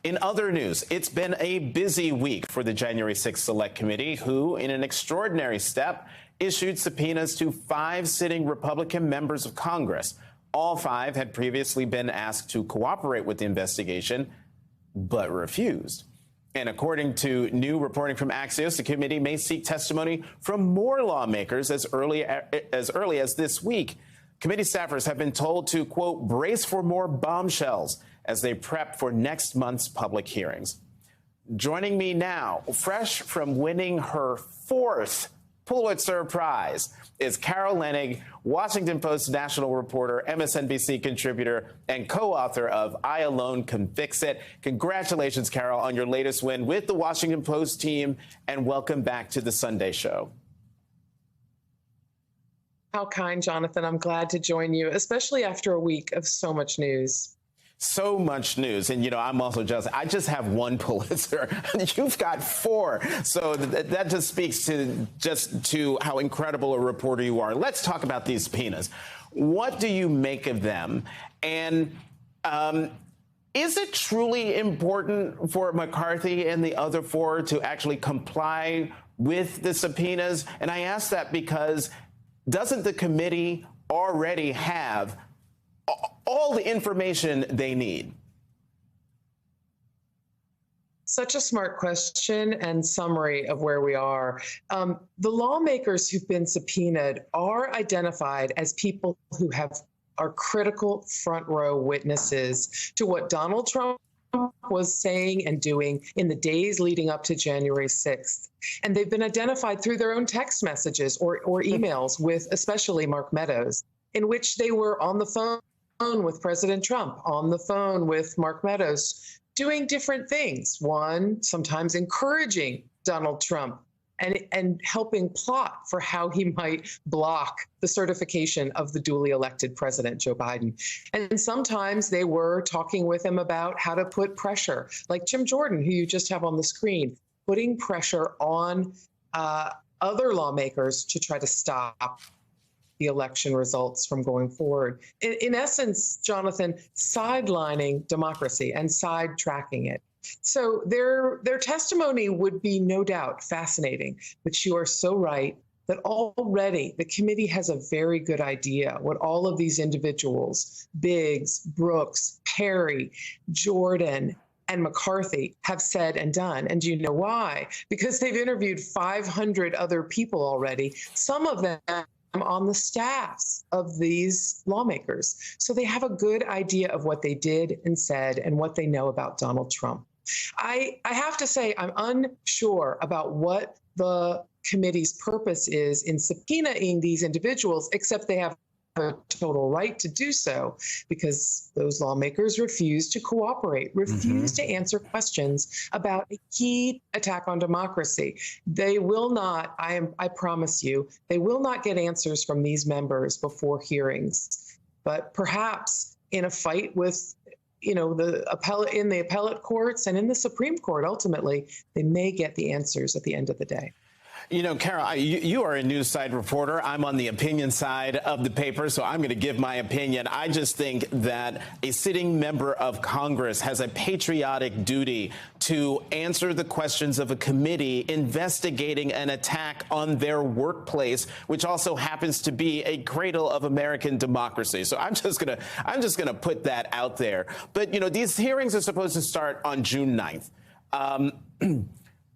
In other news, it's been a busy week for the January 6th Select Committee, who, in an extraordinary step, issued subpoenas to 5 sitting Republican members of Congress. All 5 had previously been asked to cooperate with the investigation, but refused. And according to new reporting from Axios, the committee may seek testimony from more lawmakers as early as this week. Committee staffers have been told to, quote, brace for more bombshells as they prep for next month's public hearings. Joining me now, fresh from winning her 4th Pulitzer Prize, is Carol Leonnig, Washington Post national reporter, MSNBC contributor, and co-author of I Alone Can Fix It. Congratulations, Carol, on your latest win with the Washington Post team, and welcome back to the Sunday Show. How kind, Jonathan. I'm glad to join you, especially after a week of so much news. So much news. And, I'm also jealous. I just have 1 Pulitzer. You've got 4. So that just speaks to how incredible a reporter you are. Let's talk about these subpoenas. What do you make of them? And is it truly important for McCarthy and the other 4 to actually comply with the subpoenas? And I ask that because doesn't the committee already have all the information they need? Such a smart question and summary of where we are. The lawmakers who've been subpoenaed are identified as people who are critical front row witnesses to what Donald Trump was saying and doing in the days leading up to January 6th. And they've been identified through their own text messages or emails with especially Mark Meadows, in which they were on the phone with President Trump, on the phone with Mark Meadows, doing different things. One, sometimes encouraging Donald Trump and helping plot for how he might block the certification of the duly elected President Joe Biden. And sometimes they were talking with him about how to put pressure, like Jim Jordan, who you just have on the screen, putting pressure on other lawmakers to try to stop the election results from going forward. In essence, Jonathan, sidelining democracy and sidetracking it. So their testimony would be no doubt fascinating, but you are so right that already the committee has a very good idea what all of these individuals, Biggs, Brooks, Perry, Jordan, and McCarthy have said and done. And do you know why? Because they've interviewed 500 other people already, some of them on the staffs of these lawmakers. So they have a good idea of what they did and said and what they know about Donald Trump. I have to say, I'm unsure about what the committee's purpose is in subpoenaing these individuals, except they have a total right to do so because those lawmakers refuse to cooperate, refuse to answer questions about a key attack on democracy. They will not, I promise you, they will not get answers from these members before hearings. But perhaps in a fight with the appellate courts and in the Supreme Court, ultimately, they may get the answers at the end of the day. Carol, you are a news side reporter. I'm on the opinion side of the paper, so I'm going to give my opinion. I just think that a sitting member of Congress has a patriotic duty to answer the questions of a committee investigating an attack on their workplace, which also happens to be a cradle of American democracy. So I'm just going to put that out there. But, these hearings are supposed to start on June 9th.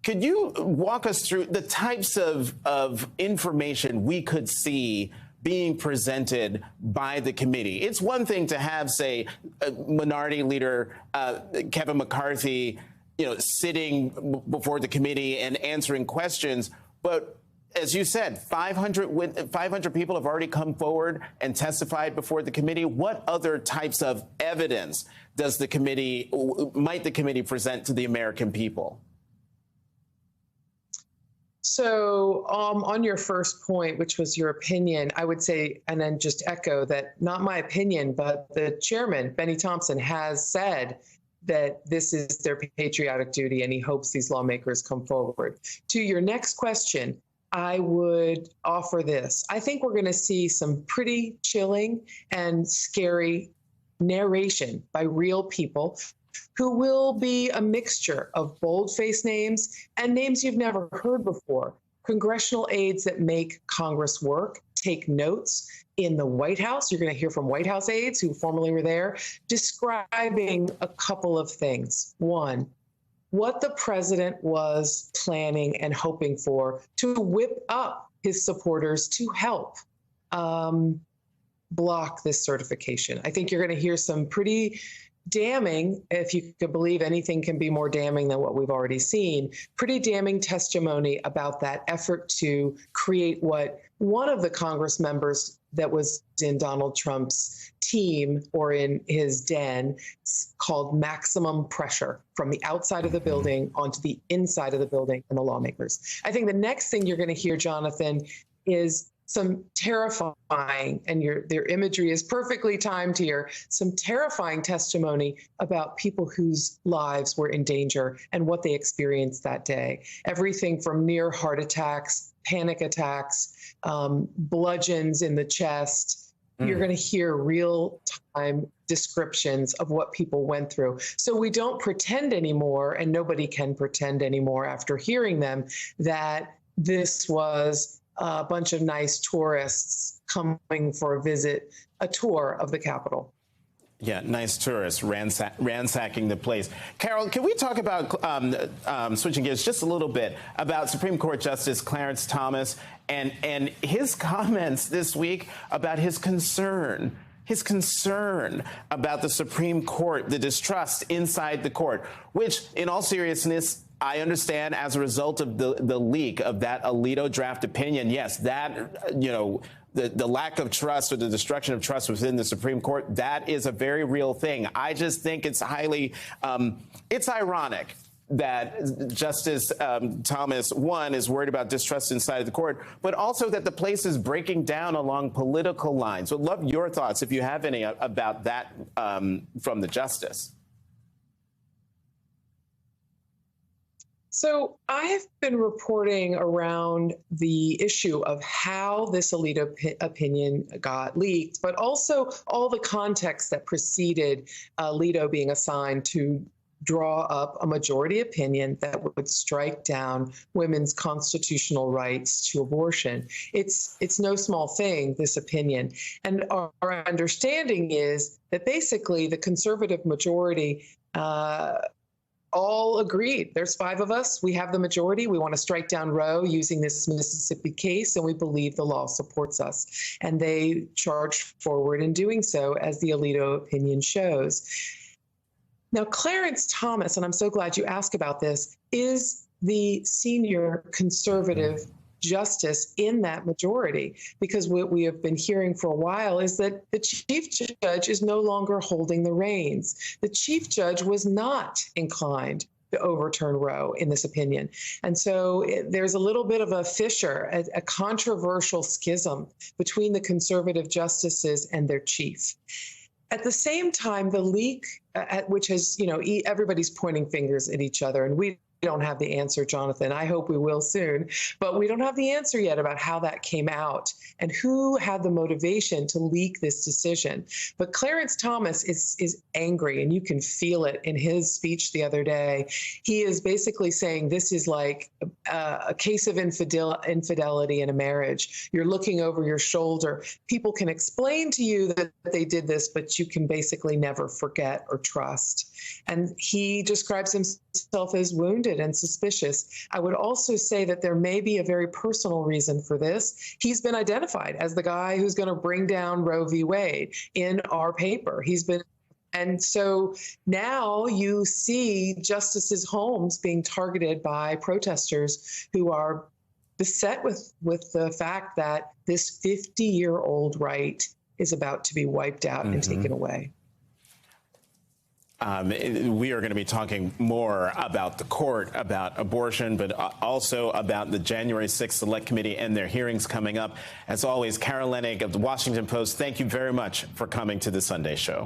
Could you walk us through the types of information we could see being presented by the committee? It's one thing to have, say, Minority Leader Kevin McCarthy, sitting before the committee and answering questions. But as you said, 500 people have already come forward and testified before the committee. What other types of evidence might the committee present to the American people? So on your first point, which was your opinion, I would say, and then just echo that, not my opinion, but the chairman, Benny Thompson, has said that this is their patriotic duty and he hopes these lawmakers come forward. To your next question, I would offer this. I think we're going to see some pretty chilling and scary narration by real people who will be a mixture of bold-faced names and names you've never heard before. Congressional aides that make Congress work, take notes. In the White House, you're going to hear from White House aides who formerly were there, describing a couple of things. One, what the president was planning and hoping for to whip up his supporters to help block this certification. I think you're going to hear some pretty damning, if you could believe anything can be more damning than what we've already seen, pretty damning testimony about that effort to create what one of the Congress members that was in Donald Trump's team or in his den called maximum pressure from the outside of the building onto the inside of the building and the lawmakers. I think the next thing you're going to hear, Jonathan, is some terrifying, and their imagery is perfectly timed here, some terrifying testimony about people whose lives were in danger and what they experienced that day. Everything from near heart attacks, panic attacks, bludgeons in the chest. You're going to hear real-time descriptions of what people went through. So we don't pretend anymore, and nobody can pretend anymore after hearing them, that this was a bunch of nice tourists coming for a tour of the Capitol. Yeah, nice tourists ransacking the place. Carol, can we talk about, switching gears just a little bit, about Supreme Court Justice Clarence Thomas and his comments this week about his concern about the Supreme Court, the distrust inside the court, which, in all seriousness, I understand as a result of the leak of that Alito draft opinion. Yes, that, the lack of trust or the destruction of trust within the Supreme Court, that is a very real thing. I just think it's highly, it's ironic that Justice Thomas, one, is worried about distrust inside the court, but also that the place is breaking down along political lines. Would love your thoughts, if you have any, about that from the justice. So I've been reporting around the issue of how this Alito opinion got leaked, but also all the context that preceded Alito being assigned to draw up a majority opinion that would strike down women's constitutional rights to abortion. It's no small thing, this opinion. And our understanding is that basically the conservative majority all agreed. There's 5 of us. We have the majority. We want to strike down Roe using this Mississippi case, and we believe the law supports us. And they charged forward in doing so, as the Alito opinion shows. Now, Clarence Thomas, and I'm so glad you asked about this, is the senior conservative justice in that majority, because what we have been hearing for a while is that the chief judge is no longer holding the reins. The chief judge was not inclined to overturn Roe in this opinion. And so there's a little bit of a fissure, a controversial schism between the conservative justices and their chief. At the same time, the leak, which has, everybody's pointing fingers at each other, and we don't have the answer, Jonathan. I hope we will soon, but we don't have the answer yet about how that came out and who had the motivation to leak this decision. But Clarence Thomas is angry, and you can feel it in his speech the other day. He is basically saying this is like a case of infidelity in a marriage. You're looking over your shoulder. People can explain to you that they did this, but you can basically never forget or trust. And he describes himself as wounded and suspicious. I would also say that there may be a very personal reason for this. He's been identified as the guy who's going to bring down Roe v. Wade in our paper. And so now you see Justice's homes being targeted by protesters who are beset with the fact that this 50-year-old right is about to be wiped out and taken away. We are going to be talking more about the court, about abortion, but also about the January 6th Select Committee and their hearings coming up. As always, Carol Leonnig of the Washington Post, thank you very much for coming to the Sunday Show.